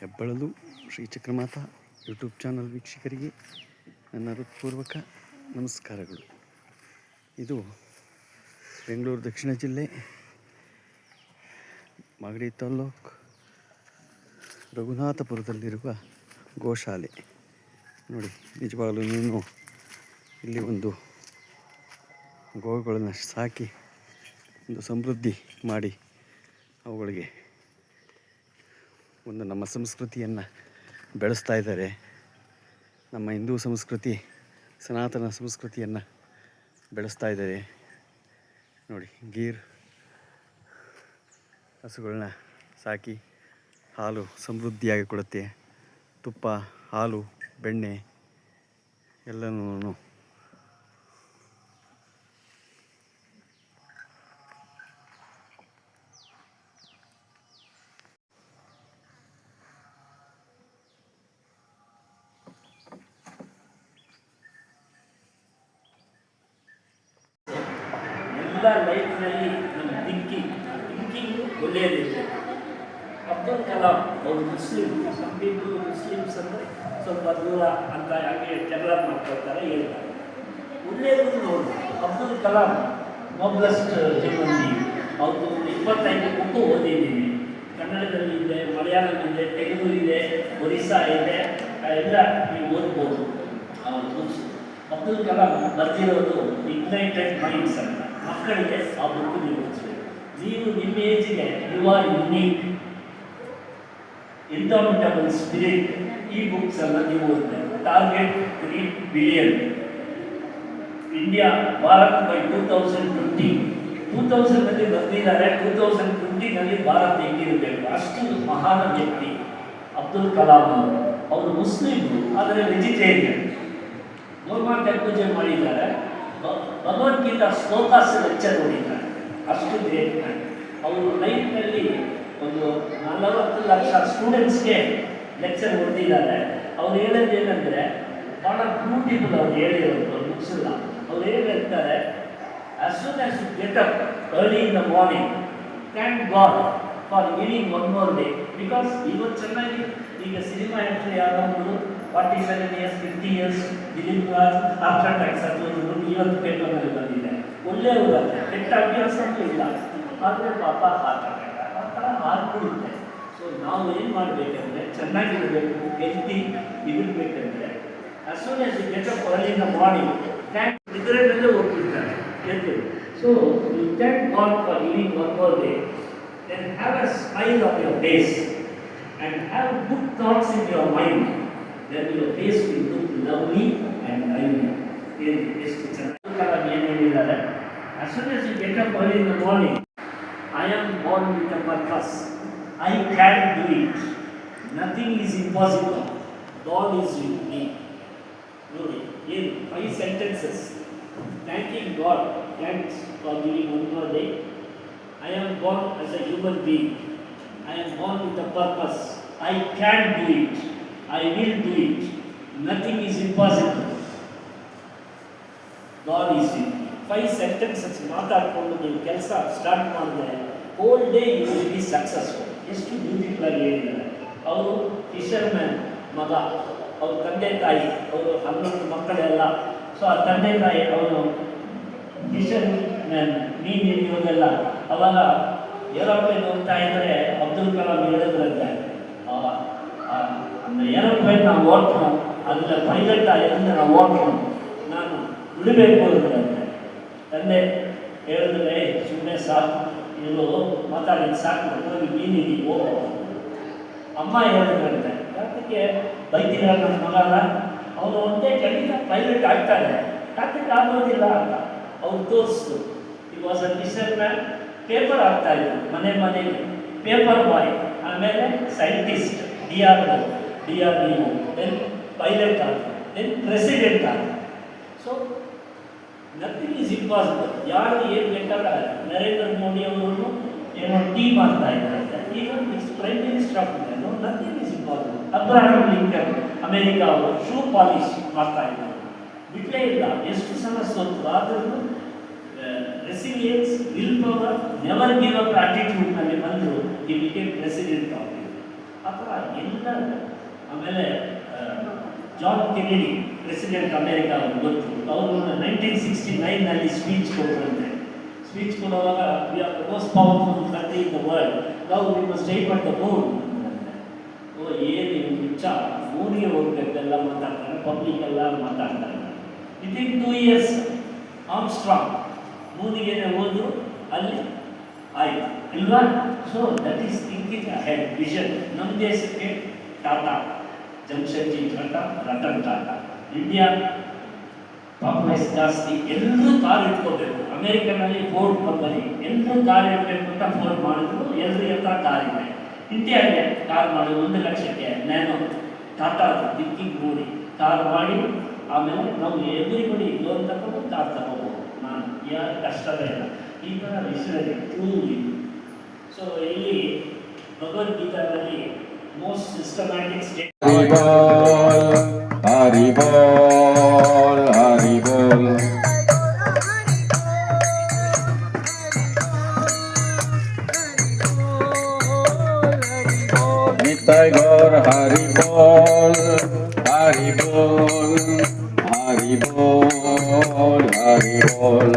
ಹೆಬ್ಬಳಲು Shri Chakramata YouTube channel ವೀಕ್ಷಕರಿಗೆ ನನ್ನ ಹೃತ್ಪೂರ್ವಕ ನಮಸ್ಕಾರಗಳು. ಇದು ಬೆಂಗಳೂರು ದಕ್ಷಿಣ ಜಿಲ್ಲೆ ಮಾಗಡಿ ತಾಲ್ಲೂಕು ರಘುನಾಥಪುರದಲ್ಲಿರುವ ಗೋಶಾಲೆ ನೋಡಿ. ನಿಜವಾಗಲೂ ನೀನು ಇಲ್ಲಿ ಒಂದು ಗೋವುಗಳನ್ನು ಸಾಕಿ ಒಂದು ಸಮೃದ್ಧಿ ಮಾಡಿ ಅವುಗಳಿಗೆ ಒಂದು ನಮ್ಮ ಸಂಸ್ಕೃತಿಯನ್ನು ಬೆಳೆಸ್ತಾ ಇದ್ದಾರೆ. ನಮ್ಮ ಹಿಂದೂ ಸಂಸ್ಕೃತಿ, ಸನಾತನ ಸಂಸ್ಕೃತಿಯನ್ನು ಬೆಳೆಸ್ತಾ ಇದ್ದಾರೆ ನೋಡಿ. ಗೀರ್ ಹಸುಗಳನ್ನ ಸಾಕಿ ಹಾಲು ಸಮೃದ್ಧಿಯಾಗಿ ಕೊಡುತ್ತೆ. ತುಪ್ಪ, ಹಾಲು, ಬೆಣ್ಣೆ ಎಲ್ಲನೂ ಎಲ್ಲ ಲೈಫ್ನಲ್ಲಿ ನಮ್ಮ ಥಿಂಕಿಂಗ್ ಒಳ್ಳೆಯದಿದೆ. ಅಬ್ದುಲ್ ಕಲಾಂ ಅವರು ಮುಸ್ಲಿಮ್, ಸಂಪೀಪಲ್ ಮುಸ್ಲಿಮ್ಸ್ ಅಂದರೆ ಸ್ವಲ್ಪ ದೂರ ಅಂತ ಹಾಗೆ ಜಗಳ ಮಾಡ್ಕೊಳ್ತಾರೆ, ಹೇಳ್ತಾರೆ. ಒಳ್ಳೆಯದು ನೋಡಿ, Abdul Kalam noblest human being. ಅವ್ರದ್ದು 25 ಬುಕ್ಕು ಓದಿದ್ದೀನಿ. ಕನ್ನಡದಲ್ಲಿ ಇದೆ, ಮಲಯಾಳಂ ಇದೆ, ತೆಲುಗು ಇದೆ, ಒರಿಸ್ಸಾ ಇದೆ, ಎಲ್ಲ ನೀವು ಓದ್ಬೋದು ಅವ್ರ ಬುಕ್ಸ್. ಅಬ್ದುಲ್ ಕಲಾಂ ಬರ್ತಿರೋದು ಇಗ್ನೈಟೆಡ್ ಮೈಂಡ್ಸ್ ಅಂತ. ಮಕ್ಕಳಿಗೆ ಆ ಬುಕ್ ನೀವು ಓದಿಸ್ಬೇಕು. ನೀವು ನಿಮ್ಮ ಏಜ್ಗೆ you are unique, indomitable spirit, ಈ ಬುಕ್ಸ್ ಎಲ್ಲ ನೀವು ಓದಬೇಕು. Target 3 billion India, Bharat by 2020 2000ನಲ್ಲಿ ಬರ್ತಿದ್ದಾರೆ. 2020ನಲ್ಲಿ ಭಾರತ ಹೇಗಿರಬೇಕು, ಅಷ್ಟು ಮಹಾನ್ ವ್ಯಕ್ತಿ ಅಬ್ದುಲ್ ಕಲಾಂ ಅವರು. ಅವರು ಮುಸ್ಲಿಮ್ರು, ಆದರೆ ವೆಜಿಟೇರಿಯನ್. ಗೋಮಾತೆ ಪೂಜೆ ಮಾಡಿದ್ದಾರೆ. ಭಗವದ್ಗೀತಾ ಶ್ಲೋಕಾಸ್ ಲೆಕ್ಚರ್ ನೋಡಿದ್ದಾರೆ. ಅಷ್ಟು ಗ್ರೇಟ್ ಮ್ಯಾನ್. ಅವರು ಲೈಫ್ನಲ್ಲಿ ಒಂದು 40 ಲಕ್ಷ ಸ್ಟೂಡೆಂಟ್ಸ್ಗೆ ಲೆಕ್ಚರ್ ಓದಿದ್ದಾರೆ. ಅವ್ರು ಹೇಳೋದು ಏನಂದರೆ ಭಾಳ ಬ್ಯೂಟಿಫುಲ್. ಅವ್ರು ಹೇಳಿರೋದು ಮುಗಿಸಿಲ್ಲ. ಅವ್ರು ಏನು ಹೇಳ್ತಾರೆ, as soon as you get up early in the morning, thank God for giving one more day. Because ಇವತ್ತು ಚೆನ್ನಾಗಿ ಈಗ ಸಿನಿಮಾ ಎಂಟ್ರಿ ಆದವರು 47 years 50 years Dilip Raj after tax ಹಾಕೋದು ಇವತ್ತು ಪೇಪರ್ನಲ್ಲಿ ಬಂದಿದೆ. ಒಳ್ಳೆಯವರು, ಕೆಟ್ಟ ಅಭ್ಯಾಸ ಅಂತೂ ಇಲ್ಲ, ಆದರೆ ಪಾಪ ಹಾರ್ಟ್ ಅಟ್ಯಾಕ್ ಆ ಥರ ಆಗ್ಬಿಡುತ್ತೆ. ಸೊ ನಾವು ಏನು ಮಾಡಬೇಕಂದ್ರೆ ಚೆನ್ನಾಗಿರಬೇಕು, healthy ಇರಬೇಕಂದ್ರೆ as soon as you get up early in the morning, ಇದರಲ್ಲೇ ಹೋಗ್ತಿರ್ತಾರೆ ಎದ್ದು. So you thank God for giving one more day, then have a smile on your face and have good thoughts in your mind. Then your face will look lovely and lively. ಎಷ್ಟು ಚೆನ್ನಾಗಿ ಏನು ಹೇಳಿದ್ದಾರೆ, as soon as you get up early in the morning, I am born with a purpose, I can do it, nothing is impossible, God is with me. ನೋಡಿ, ಏನು 5 sentences thanking God, thanks for giving one more day. I am born as a human being, I am born with a purpose, I can do it, I will do it, nothing is impossible, God is with me. 5 sentences ಮಾತಾಡಿಕೊಂಡು ನೀವು ಕೆಲಸ start ಮಾಡಿದ್ರೆ whole day you will be successful. ಎಷ್ಟು beautiful ಆಗಿ ಹೇಳಿದ್ದಾರೆ. ಅವರು fisherman ಮಗ, ಅವ್ರ ತಂದೆ ತಾಯಿ, ಅವರು 11 ಮಕ್ಕಳೆಲ್ಲ. ಸೊ ಆ ತಂದೆ ತಾಯಿ ಅವರು ಫಿಶರ್ ಮ್ಯಾನ್, ಮೀನು ಹಿಡಿಯೋದೆಲ್ಲ. ಅವಾಗ ಏರೋಪ್ಲೇನ್ ಹೋಗ್ತಾ ಇದ್ದರೆ ಅಬ್ದುಲ್ ಕಲಾಂ ಹೇಳಿದ್ರಂತೆ, அந்த ಏರೋಪ್ಲೇನ್ ನಾವು ಓಡ್ಕೊಂಡು ಅದನ್ನ ಪೈಲಟ್ ಆಗಿದ್ರೆ ನಾವು ಓಡ್ಕೊಂಡು ನಾನು ಉಳಿಬೇಕು ಅಂದ್ರಂತೆ. ತಂದೆ ಹೇಳಿದ್ರೆ ಸುಮ್ಮನೆ ಸಾಕು, ಇವರು ಮಾತಾಡಿದ ಸಾಕು, ಹೋಗಿ ಮೀನಿಗೆ ಹೋಗೋ. ಅಮ್ಮ ಹೇಳಿದ್ರಂತೆ, ಯಾಕೆ ಬೈತೀರ ನನ್ನ ಮಗನ, ಅವನು ಒಂದೇ ಖಂಡಿತ ಪೈಲಟ್ ಆಗ್ತಾನೆ, ಯಾಕೆ ಆಗೋದಿಲ್ಲ ಅಂತ ಅವ್ರು ತೋರಿಸ್ತು. ಈ was a Fisher man, paper ಆಗ್ತಾ ಇದ್ರು ಮನೆ ಮನೆಗೆ, ಪೇಪರ್ ಬಾಯ್, ಆಮೇಲೆ ಸೈಂಟಿಸ್ಟ್, DRDO, ದೆನ್ ಪೈಲಟ್ ಆದ, ದೆನ್ ಪ್ರೆಸಿಡೆಂಟ್ ಆದ. So nothing is impossible. ಯಾರು ಏನು ಬೇಕಾದ್ರೆ ನರೇಂದ್ರ ಮೋದಿ ಅವರು ಏನೋ ಟೀ ಮಾಡ್ತಾ ಇದ್ದಾರೆ, even prime minister of India, nothing is impossible. Abraham Lincoln America ಅವರು ಶೂ ಪಾಲಿಶ್ ಮಾಡ್ತಾ ಇದ್ದಾರೆ, ಬಿಟ್ಟೇ ಇಲ್ಲ. ಎಷ್ಟು ಸಲ ಸೋತು, ಆದ್ರೂ resilience, will power, never give up ಆಟಿಟ್ಯೂಡ್ನಲ್ಲಿ ಬಂದು ಈ ಬಿಕೇಮ್ ಪ್ರೆಸಿಡೆಂಟ್ ಆಫ್ ಇಂಡಿಯಾ. ಆ ಥರ ಎಲ್ಲ. ಆಮೇಲೆ ಜಾನ್ ಕೆನೆಡಿ ಪ್ರೆಸಿಡೆಂಟ್ ಅಮೇರಿಕಾ ಅವ್ರು ಗೊತ್ತು, ಅವರು 1969ನಲ್ಲಿ ಸ್ಪೀಚ್ ಕೊಟ್ಟರಂತೆ. ಸ್ಪೀಚ್ ಕೊಡುವಾಗ we are the most powerful country in the world, ನಾವು we must aim at the moon. ಓ ಏನು ಹುಚ್ಚ, ಮೂನಿಗೆ ಹೋಗ್ಬೇಕೆಲ್ಲ ಮಾತಾಡ್ತಾರೆ, ಪಬ್ಲಿಕ್ ಎಲ್ಲ ಮಾತಾಡ್ತಾರೆ. ವಿತಿನ್ 2 years ಆರ್ಮ್ಸ್ಟ್ರಾಂಗ್ ಮೂನಿಗೆ ಹೋದ್ರು, ಅಲ್ಲಿ ಆಯಿತು ಇಲ್ವಾ? So that is thinking ahead, vision. ನಮ್ಮ ದೇಶಕ್ಕೆ ಟಾಟಾ, ಜಮ್ಶೆಡ್ಜಿ ಟಾಟಾ, ರತನ್ ಟಾಟಾ. ಇಂಡಿಯಾ ಪಾಪ್ಯುಲೇಷನ್ ಜಾಸ್ತಿ, ಎಲ್ಲರೂ ಕಾರ್ ಇಟ್ಕೋಬೇಕು. ಅಮೇರಿಕನಲ್ಲಿ ಫೋರ್ಡ್ ಕಂಪನಿ ಎಲ್ಲರೂ ಕಾರ್ ಇರಬೇಕು ಅಂತ ಫೋರ್ಡ್ ಮಾಡಿದ್ರು, ಎಲ್ಲರೂ ಎಲ್ಲ ಕಾರ್ ಇದೆ. ಇಂಡಿಯಾಗೆ ಕಾರ್ ಮಾಡಿ 1 ಲಕ್ಷಕ್ಕೆ ನ್ಯಾನೋ ಟಾಟಾ ಥಿಂಕಿಂಗ್ ನೋಡಿ ಕಾರ್ ಮಾಡಿ, ಆಮೇಲೆ ನಾವು ಎದುರುಗಡೆ ಲೋನ್ ತಗೊಂಡು ಕಾರ್ ತಗೋಬೋದು. ನಾನು ಯಾರು ಕಷ್ಟವೇ ಇಲ್ಲ, ಈ ಥರ ವಿಷಯದಲ್ಲಿ ಟ್ರೂಲ್ ಇದು. ಸೊ ಇಲ್ಲಿ ಭಗವದ್ಗೀತಾದಲ್ಲಿ most systematic state Hari bol, Hari bol. Nitai Gaur Hari bol, Hari bol, Hari bol, Hari bol.